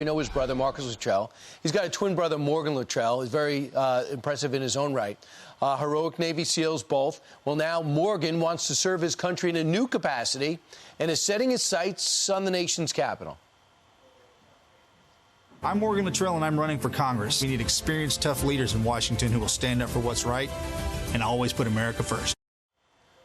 You know his brother, Marcus Luttrell. He's got a twin brother, Morgan Luttrell. He's very impressive in his own right. Heroic Navy SEALs both. Well, now Morgan wants to serve his country in a new capacity and is setting his sights on the nation's capital. I'm Morgan Luttrell, and I'm running for Congress. We need experienced, tough leaders in Washington who will stand up for what's right and always put America first.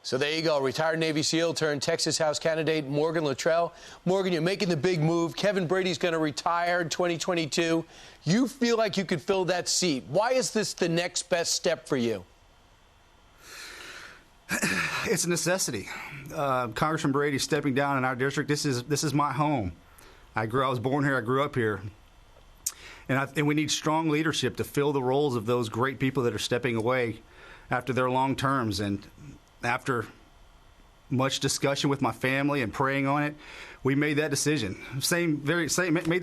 So there you go, retired Navy SEAL turned Texas House candidate Morgan Luttrell. Morgan, you're making the big move. Kevin Brady's going to retire in 2022. You feel like you could fill that seat. Why is this the next best step for you? It's a necessity. Congressman Brady stepping down in our district. This is my home. I was born here. I grew up here. And we need strong leadership to fill the roles of those great people that are stepping away after their long terms. And after much discussion with my family and praying on it, we made that decision. Made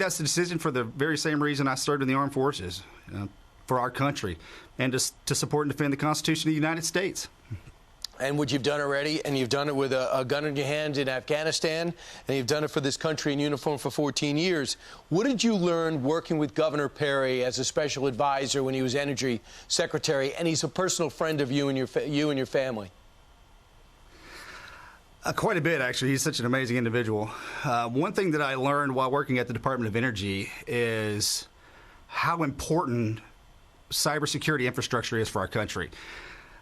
that decision for the very same reason I served in the armed forces, for our country, and to support and defend the Constitution of the United States. And what you've done already, and you've done it with a gun in your hand in Afghanistan, and you've done it for this country in uniform for 14 years. What did you learn working with Governor Perry as a special advisor when he was Energy Secretary, and he's a personal friend of you and your family? Quite a bit, actually. He's such an amazing individual. One thing that I learned while working at the Department of Energy is how important cybersecurity infrastructure is for our country.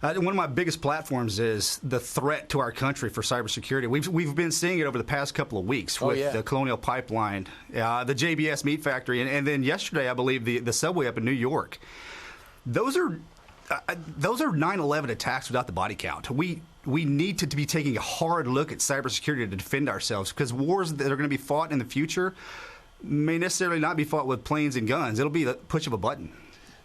One of my biggest platforms is the threat to our country for cybersecurity. We've been seeing it over the past couple of weeks with the Colonial Pipeline, the JBS meat factory, and then yesterday, I believe, the subway up in New York. Those are 9/11 attacks without the body count. We need to be taking a hard look at cybersecurity to defend ourselves, because wars that are going to be fought in the future may necessarily not be fought with planes and guns. It'll be the push of a button.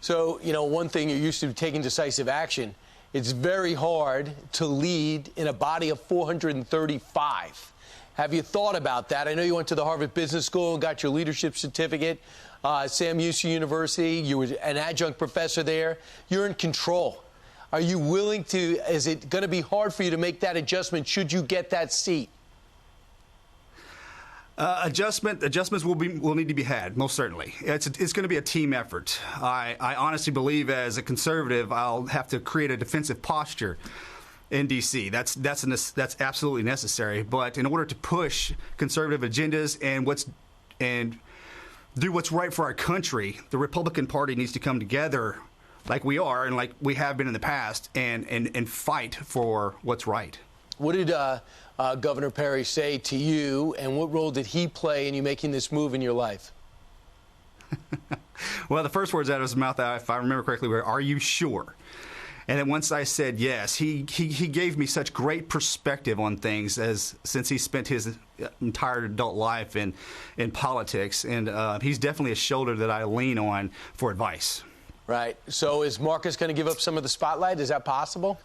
So, you know, one thing, you're used to taking decisive action. It's very hard to lead in a body of 435. Have you thought about that? I know you went to the Harvard Business School and got your leadership certificate. Sam Houston University, you were an adjunct professor there. You're in control. Are you willing to, is it going to be hard for you to make that adjustment should you get that seat? Adjustments will need to be had, most certainly. It's going to be a team effort. I honestly believe, as a conservative, I'll have to create a defensive posture in D.C. That's absolutely necessary. But in order to push conservative agendas and do what's right for our country, the Republican Party needs to come together like we are and like we have been in the past and fight for what's right. What did Governor Perry say to you, and what role did he play in you making this move in your life? Well, the first words out of his mouth, if I remember correctly, were, "Are you sure?" And then once I said yes, he gave me such great perspective on things, since he spent his entire adult life in politics, and he's definitely a shoulder that I lean on for advice. Right. So is Marcus going to give up some of the spotlight? Is that possible?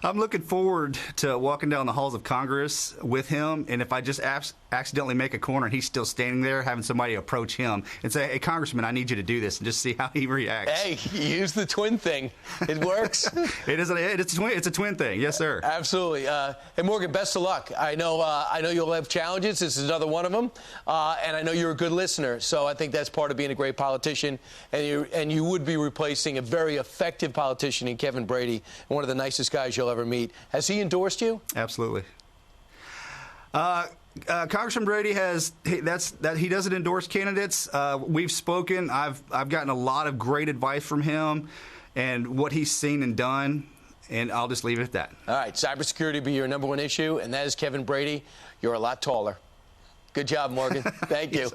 I'm looking forward to walking down the halls of Congress with him, and if I just accidentally make a corner and he's still standing there, having somebody approach him and say, "Hey, Congressman, I need you to do this," and just see how he reacts. Hey, use the twin thing. It works. It's a twin thing. Yes, sir. Absolutely. Hey, Morgan, best of luck. I know you'll have challenges. This is another one of them, and I know you're a good listener. So I think that's part of being a great politician, and you would be replacing a very effective politician in Kevin Brady, and one of the nicest guys you'll ever meet. Has he endorsed you? Absolutely. Congressman Brady he doesn't endorse candidates. We've spoken. I've gotten a lot of great advice from him and what he's seen and done, and I'll just leave it at that. All right, cybersecurity will be your #1 issue, and that is Kevin Brady. You're a lot taller. Good job, Morgan. Thank you.